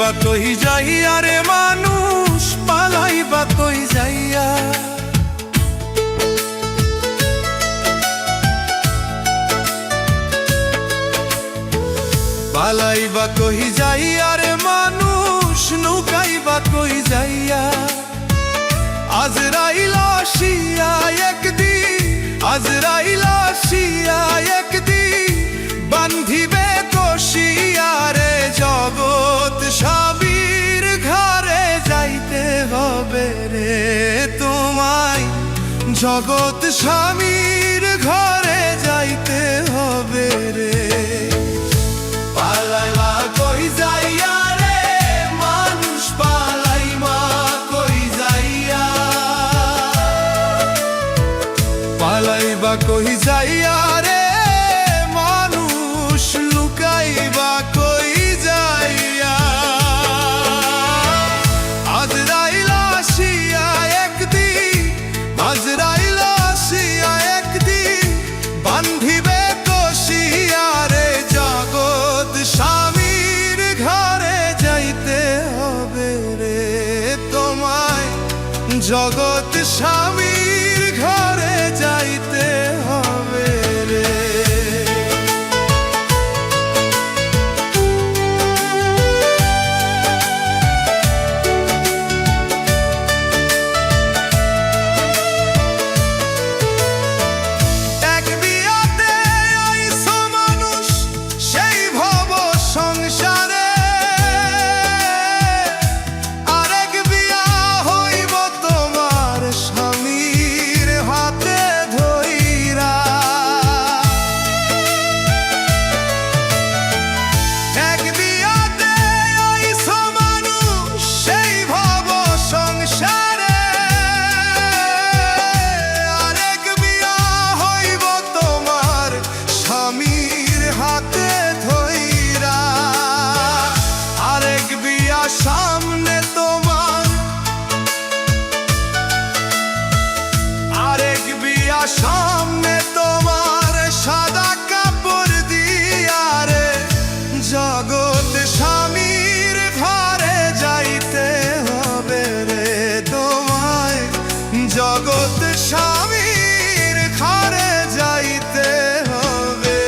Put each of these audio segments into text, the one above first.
পালাইবা কই যাইয়া রে মানুষ, পালাইবা কই যাইয়া। পালাইবা কই যাইয়া রে মানুষ, লুকাইবা কই যাইয়া। আজরাইল আসিয়া একদিন, আজরাইল আসিয়া একদিন বান্ধিবে কষিয়া রে। জগৎ স্বামীর ঘরে যাইতে হবে রে তোমায়, জগৎ স্বামীর ঘরে যাইতে হবে রে। পালাইবা কই যাইয়া রে মানুষ, পালাইবা কই যাইয়া। পালাইবা কই যাইয়া রে মানুষ, লুকাইবা কই যাইয়া। আজরাইল আসিয়া একদিন, আজরাইল আসিয়া একদিন বান্ধিবে কষিয়া রে। জগৎ স্বামীর ঘরে যাইতে হবে রে তোমায়, জগৎ স্বামীর ঘরে যাইতে হবে রে। এক বিয়াতে আইছ মানুষ সেই ভব সংসারে, আরেক বিয়া হইব তোমার স্বামীর হাতে ধইরা। এক বিয়াতে আইছ মানুষ সেই ভব সংসারে, আরেক বিয়া হইব তোমার স্বামীর হাতে ধইরা। আরেক বিয়া সামনে তোমার, আরেক বিয়া সামনে তোমার সাদা কাপড় দিয়া রে। জগৎ স্বামীর ঘরে যাইতে হবে রে তোমায়, জগৎ স্বামীর ঘরে যাইতে হবে।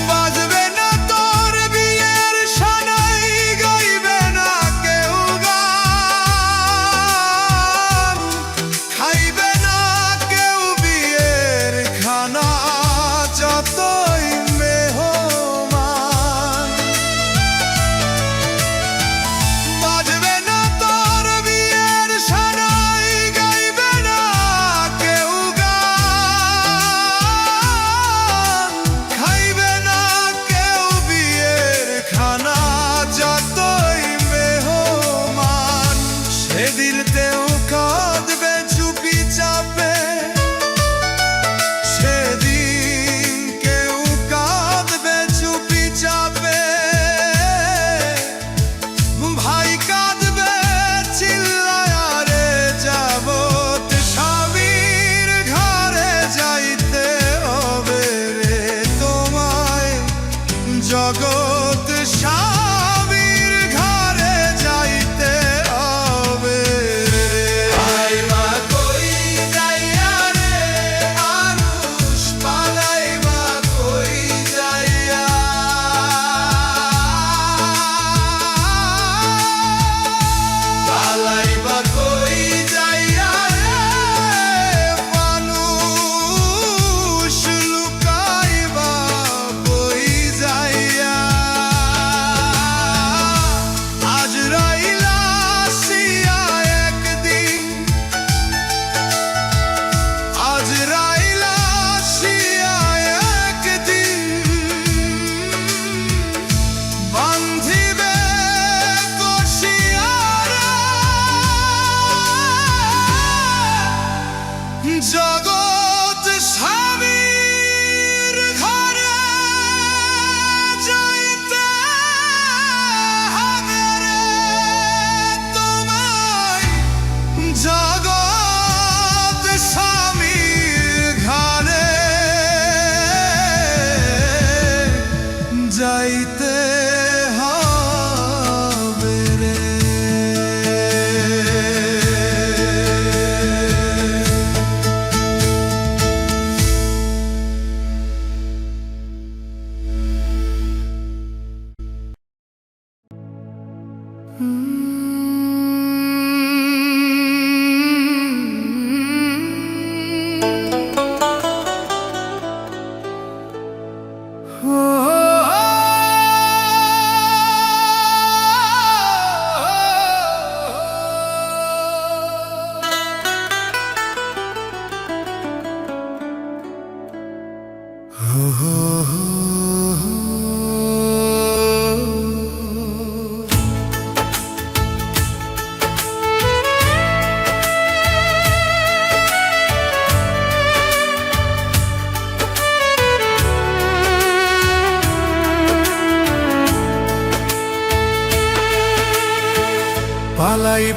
বাজবে না তোর বিয়ের সানাই, গাইবে না কেউ গান, খাইবে না কেউ বিয়ের খানা যতই মেহমান। বাজবে না তোর বিয়ের সানাই, গাইবে না কেউ গান, খাইবে না কেউ বিয়ের খানা যতই মেহমান। সেদিন তেও কাঁদবে চুপি চাপে, সেদিন কেউ কাঁদবে চুপি চাপে। ভাই কাঁদবে চিল্লায়া রে, জগৎ স্বামীর ঘরে যাইতে হবে রে তোমায়, জগৎ স্বামীর ঘরে যাইতে হবে রে। পালাইবা কই যাইয়া রে মানুষ, পালাইবা কই যাইয়া। পালাইবা কই যাইয়া রে মানুষ, লুকাইবা কই যাইয়া। আজরাইল আসিয়া একদিন, আজরাইল আসিয়া একদিন বান্ধিবে কষিয়া রে। জগৎ স্বামীর ঘরে যাইতে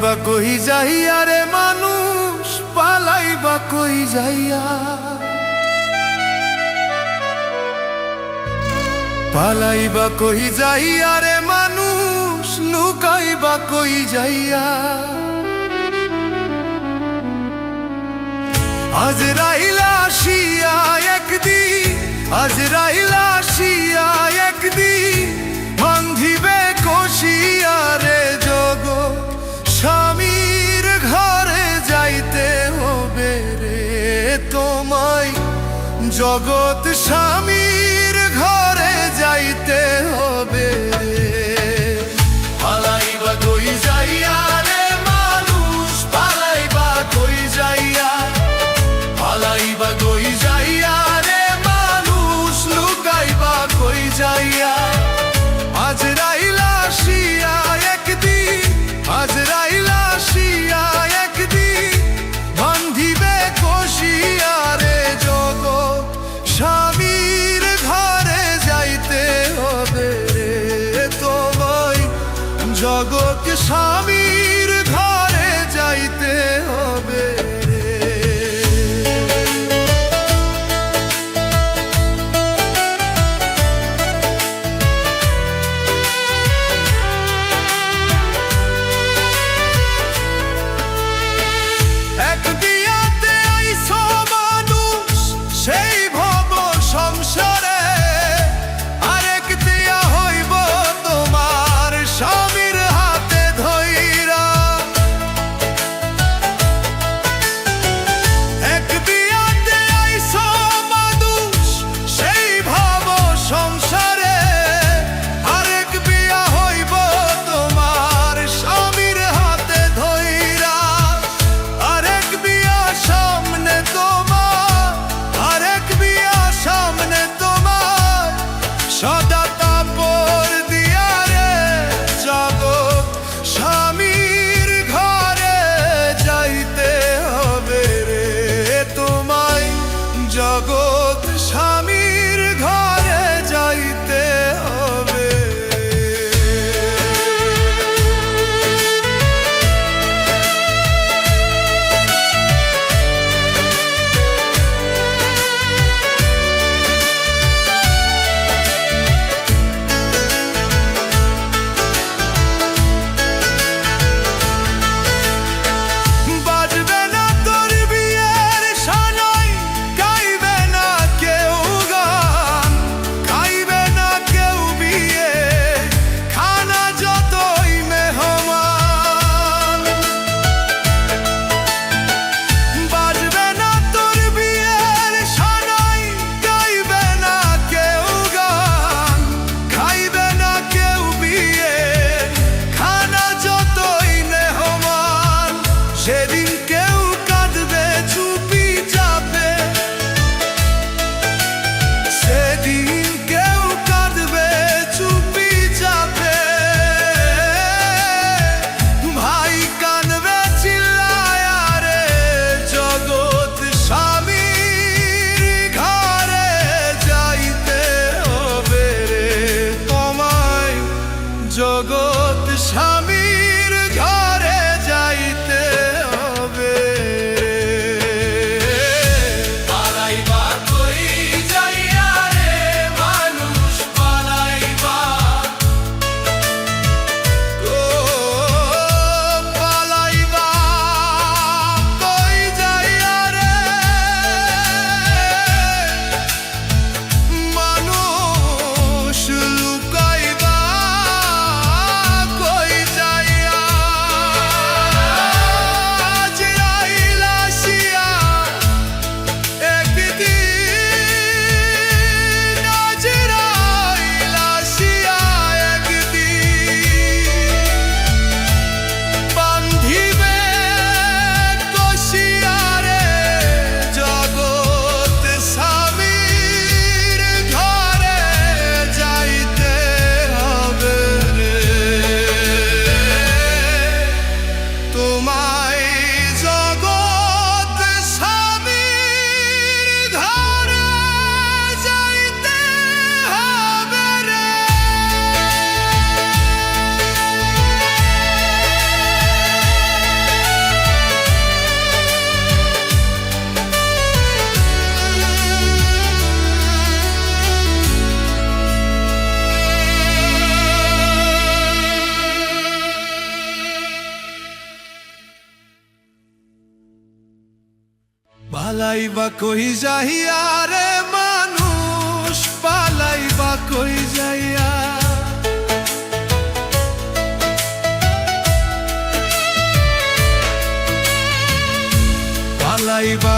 পালাইবা কই যাইয়া রে মানুষ, পালাইবা কই যাইয়া, পালাইবা কই যাইয়া রে মানুষ, লুকাইবা কই যাইয়া। আজরাইল আসিয়া একদিন, আজরাইল আসিয়া একদিন, বান্ধিবে কষিয়া রে জগৎ, স্বামীর ঘরে যাইতে হবে রে তোমায়, জগৎ স্বামীর ঘরে যাইতে হবে রে। পালাইবা কই যাইয়া রে মানুষ, পালাইবা কই যাইয়া, পালাইবা কই যাইয়া রে মানুষ, লুকাইবা কই যাইয়া। আজরাইল আসিয়া একদিন, আজরাইল আসিয়া একদিন, বান্ধিবে কষিয়া রে জগৎ, স্বামীর ঘরে যাইতে হবে রে তোমায়, জগৎ স্বামীর ঘরে যাইতে হবে রে। পালাইবা কই যাইয়া রে মানুষ, পালাইবা কই যাইয়া। পালাইবা